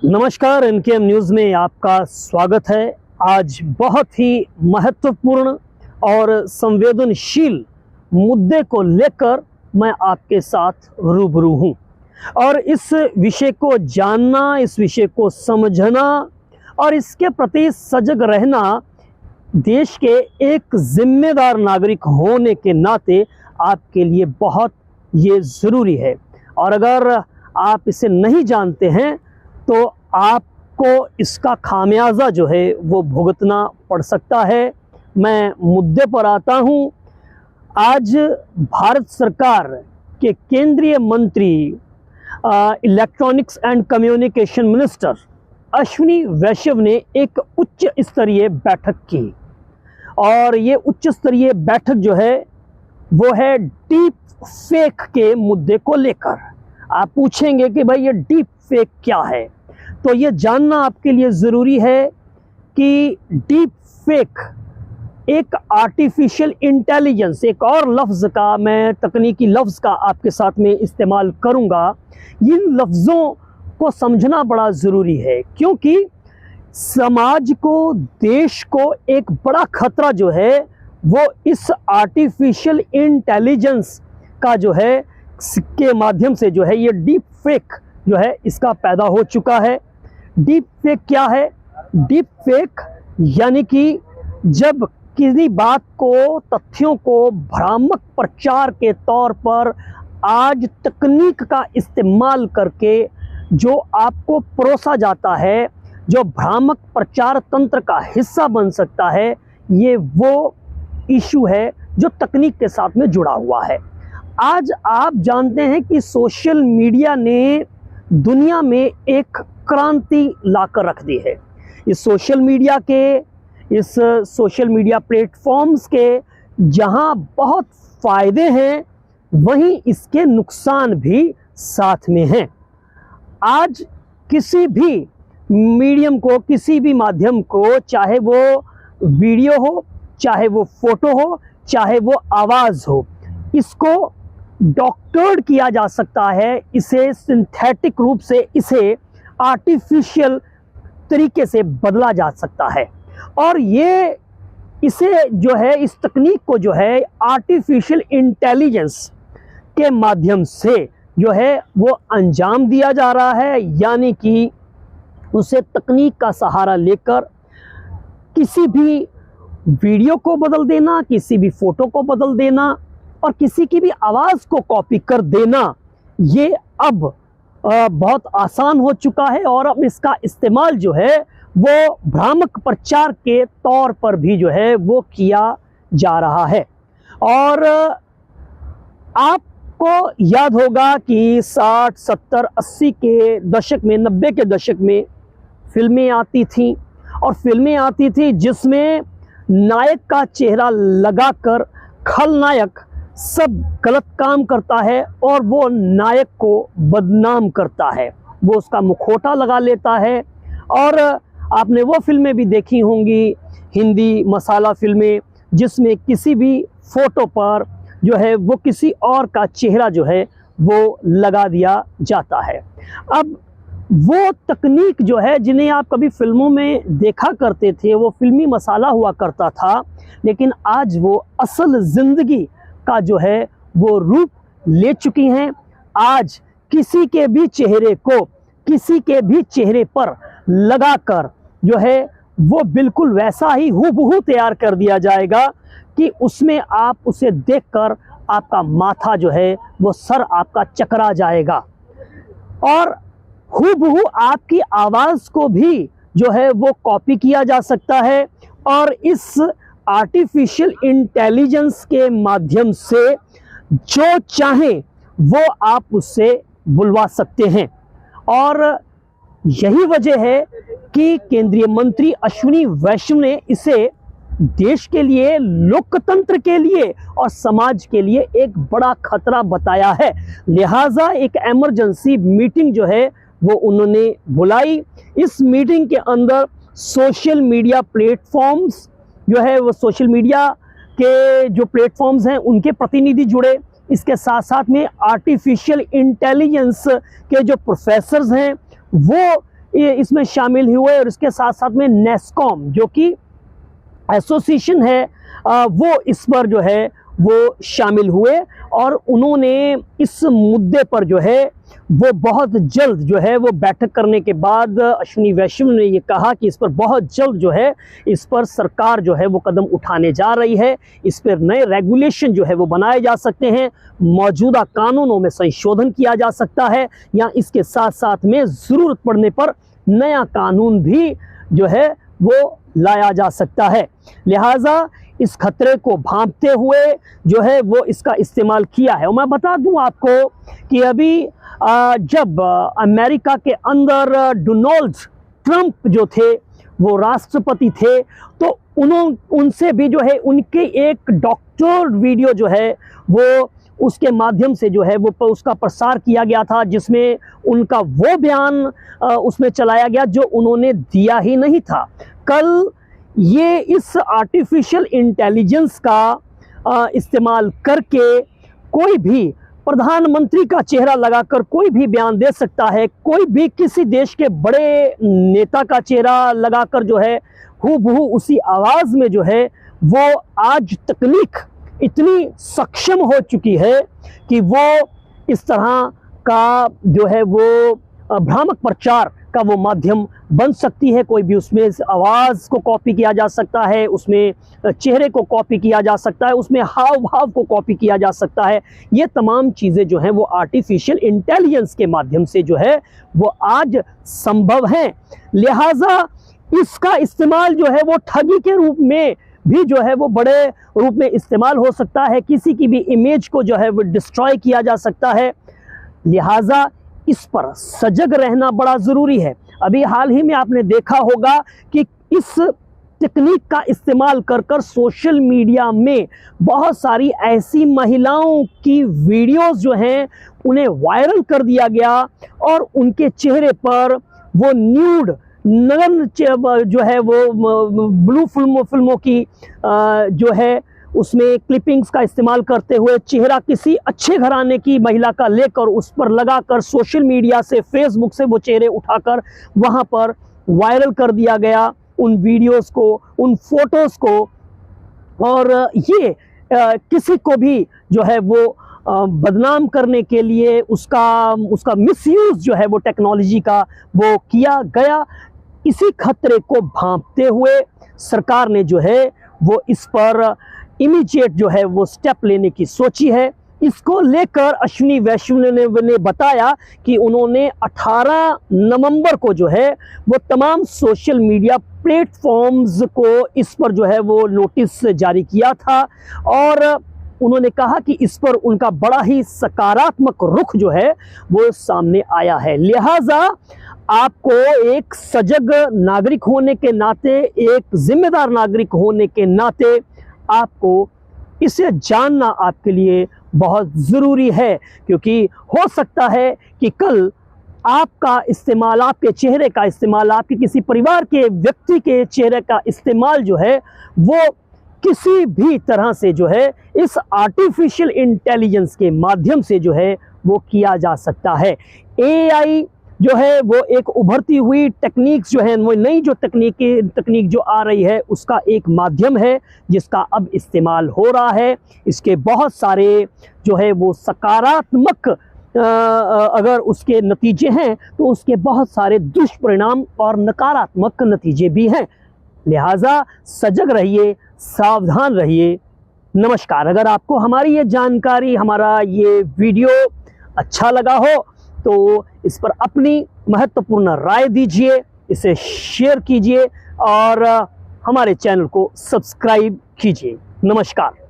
नमस्कार, एनकेएम न्यूज़ में आपका स्वागत है। आज बहुत ही महत्वपूर्ण और संवेदनशील मुद्दे को लेकर मैं आपके साथ रूबरू हूँ और इस विषय को जानना, इस विषय को समझना और इसके प्रति सजग रहना देश के एक जिम्मेदार नागरिक होने के नाते आपके लिए बहुत ये ज़रूरी है। और अगर आप इसे नहीं जानते हैं तो आपको इसका खामियाजा जो है वो भुगतना पड़ सकता है। मैं मुद्दे पर आता हूँ। आज भारत सरकार के केंद्रीय मंत्री electronics and communication minister Ashwini Vaishnaw ने एक उच्च स्तरीय बैठक की और ये उच्च स्तरीय बैठक जो है वो है डीप फेक के मुद्दे को लेकर। आप पूछेंगे कि भाई ये डीप फेक क्या है, तो ये जानना आपके लिए ज़रूरी है कि डीप फेक एक आर्टिफिशियल इंटेलिजेंस, एक और लफ्ज़ का मैं तकनीकी लफ्ज़ का आपके साथ में इस्तेमाल करूँगा। इन लफ्ज़ों को समझना बड़ा ज़रूरी है क्योंकि समाज को, देश को एक बड़ा खतरा जो है वो इस आर्टिफिशियल इंटेलिजेंस का जो है के माध्यम से जो है ये डीप फेक जो है इसका पैदा हो चुका है। डीप फेक क्या है? डीप फेक यानी कि जब किसी बात को, तथ्यों को भ्रामक प्रचार के तौर पर आज तकनीक का इस्तेमाल करके जो आपको परोसा जाता है, जो भ्रामक प्रचार तंत्र का हिस्सा बन सकता है, ये वो इशू है जो तकनीक के साथ में जुड़ा हुआ है। आज आप जानते हैं कि सोशल मीडिया ने दुनिया में एक क्रांति लाकर रख दी है। इस सोशल मीडिया प्लेटफॉर्म्स के जहां बहुत फ़ायदे हैं वहीं इसके नुकसान भी साथ में हैं। आज किसी भी मीडियम को, किसी भी माध्यम को, चाहे वो वीडियो हो, चाहे वो फोटो हो, चाहे वो आवाज़ हो, इसको डॉक्टर्ड किया जा सकता है, इसे सिंथेटिक रूप से, इसे आर्टिफिशियल तरीके से बदला जा सकता है। और ये इसे जो है, इस तकनीक को जो है आर्टिफिशियल इंटेलिजेंस के माध्यम से जो है वो अंजाम दिया जा रहा है। यानी कि उसे तकनीक का सहारा लेकर किसी भी वीडियो को बदल देना, किसी भी फोटो को बदल देना और किसी की भी आवाज़ को कॉपी कर देना, ये अब बहुत आसान हो चुका है। और अब इसका इस्तेमाल जो है वो भ्रामक प्रचार के तौर पर भी जो है वो किया जा रहा है। और आपको याद होगा कि 60, 70, 80 के दशक में, 90 के दशक में फिल्में आती थीं और फिल्में आती थी जिसमें नायक का चेहरा लगाकर खलनायक सब गलत काम करता है और वो नायक को बदनाम करता है, वो उसका मुखौटा लगा लेता है। और आपने वो फिल्में भी देखी होंगी, हिंदी मसाला फिल्में, जिसमें किसी भी फोटो पर जो है वो किसी और का चेहरा जो है वो लगा दिया जाता है। अब वो तकनीक जो है जिन्हें आप कभी फिल्मों में देखा करते थे, वो फिल्मी मसाला हुआ करता था, लेकिन आज वो असल ज़िंदगी का जो है वो रूप ले चुकी हैं। आज किसी के भी चेहरे को किसी के भी चेहरे पर लगाकर जो है वो बिल्कुल वैसा ही हूबहू तैयार कर दिया जाएगा कि उसमें आप उसे देखकर आपका माथा जो है वो सर आपका चकरा जाएगा। और हूबहू आपकी आवाज़ को भी जो है वो कॉपी किया जा सकता है और इस आर्टिफिशियल इंटेलिजेंस के माध्यम से जो चाहें वो आप उससे बुलवा सकते हैं। और यही वजह है कि केंद्रीय मंत्री अश्विनी वैष्णव ने इसे देश के लिए, लोकतंत्र के लिए और समाज के लिए एक बड़ा खतरा बताया है। लिहाजा एक इमरजेंसी मीटिंग जो है वो उन्होंने बुलाई। इस मीटिंग के अंदर सोशल मीडिया प्लेटफॉर्म्स जो है, वो सोशल मीडिया के जो प्लेटफॉर्म्स हैं उनके प्रतिनिधि जुड़े। इसके साथ साथ में आर्टिफिशियल इंटेलिजेंस के जो प्रोफेसर्स हैं वो ये इसमें शामिल हुए, और इसके साथ साथ में नेस्कॉम जो कि एसोसिएशन है वो इस पर जो है वो शामिल हुए, और उन्होंने इस मुद्दे पर जो है वो बहुत जल्द जो है वो बैठक करने के बाद अश्विनी वैष्णव ने ये कहा कि इस पर बहुत जल्द जो है इस पर सरकार जो है वो कदम उठाने जा रही है। इस पर नए रेगुलेशन जो है वो बनाए जा सकते हैं, मौजूदा कानूनों में संशोधन किया जा सकता है, या इसके साथ साथ में ज़रूरत पड़ने पर नया कानून भी जो है वो लाया जा सकता है। लिहाजा इस खतरे को भांपते हुए जो है वो इसका इस्तेमाल किया है। और मैं बता दूं आपको कि अभी जब अमेरिका के अंदर डोनाल्ड ट्रंप जो थे वो राष्ट्रपति थे, तो उनसे भी जो है उनके एक डॉक्टर वीडियो जो है वो उसके माध्यम से जो है वो उसका प्रसार किया गया था, जिसमें उनका वो बयान उसमें चलाया गया जो उन्होंने दिया ही नहीं था। कल ये इस आर्टिफिशियल इंटेलिजेंस का इस्तेमाल करके कोई भी प्रधानमंत्री का चेहरा लगाकर कोई भी बयान दे सकता है, कोई भी किसी देश के बड़े नेता का चेहरा लगाकर जो है हूबहू उसी आवाज़ में जो है वो आज तकनीक इतनी सक्षम हो चुकी है कि वो इस तरह का जो है वो भ्रामक प्रचार का वो माध्यम बन सकती है। कोई भी उसमें आवाज़ को कॉपी किया जा सकता है, उसमें चेहरे को कॉपी किया जा सकता है, उसमें हाव भाव को कॉपी किया जा सकता है। ये तमाम चीज़ें जो हैं वो आर्टिफिशियल इंटेलिजेंस के माध्यम से जो है वो आज संभव हैं। लिहाजा इसका इस्तेमाल जो है वो ठगी के रूप में भी जो है वो बड़े रूप में इस्तेमाल हो सकता है, किसी की भी इमेज को जो है वो डिस्ट्रॉय किया जा सकता है। लिहाजा इस पर सजग रहना बड़ा ज़रूरी है। अभी हाल ही में आपने देखा होगा कि इस तकनीक का इस्तेमाल कर कर सोशल मीडिया में बहुत सारी ऐसी महिलाओं की वीडियोस जो हैं उन्हें वायरल कर दिया गया, और उनके चेहरे पर वो न्यूड नग्न जो है वो ब्लू फिल्मों की जो है उसमें क्लिपिंग्स का इस्तेमाल करते हुए चेहरा किसी अच्छे घराने की महिला का लेकर उस पर लगाकर सोशल मीडिया से, फेसबुक से वो चेहरे उठाकर वहाँ पर वायरल कर दिया गया, उन वीडियोस को, उन फोटोज़ को। और ये किसी को भी जो है वो बदनाम करने के लिए उसका मिसयूज़ जो है वो टेक्नोलॉजी का वो किया गया। इसी खतरे को भांपते हुए सरकार ने जो है वो इस पर इमीडिएट जो है वो स्टेप लेने की सोची है। इसको लेकर अश्विनी वैष्णव ने बताया कि उन्होंने 18 नवंबर को जो है वो तमाम सोशल मीडिया प्लेटफॉर्म्स को इस पर जो है वो नोटिस जारी किया था, और उन्होंने कहा कि इस पर उनका बड़ा ही सकारात्मक रुख जो है वो सामने आया है। लिहाजा आपको एक सजग नागरिक होने के नाते, एक जिम्मेदार नागरिक होने के नाते आपको इसे जानना आपके लिए बहुत ज़रूरी है, क्योंकि हो सकता है कि कल आपका इस्तेमाल, आपके चेहरे का इस्तेमाल, आपके किसी परिवार के व्यक्ति के चेहरे का इस्तेमाल जो है वो किसी भी तरह से जो है इस आर्टिफिशियल इंटेलिजेंस के माध्यम से जो है वो किया जा सकता है। एआई जो है वो एक उभरती हुई टेक्निक्स जो है, वो नई जो तकनीक जो आ रही है उसका एक माध्यम है जिसका अब इस्तेमाल हो रहा है। इसके बहुत सारे जो है वो सकारात्मक अगर उसके नतीजे हैं तो उसके बहुत सारे दुष्परिणाम और नकारात्मक नतीजे भी हैं। लिहाजा सजग रहिए, सावधान रहिए। नमस्कार। अगर आपको हमारी ये जानकारी, हमारा ये वीडियो अच्छा लगा हो तो इस पर अपनी महत्वपूर्ण राय दीजिए, इसे शेयर कीजिए और हमारे चैनल को सब्सक्राइब कीजिए। नमस्कार।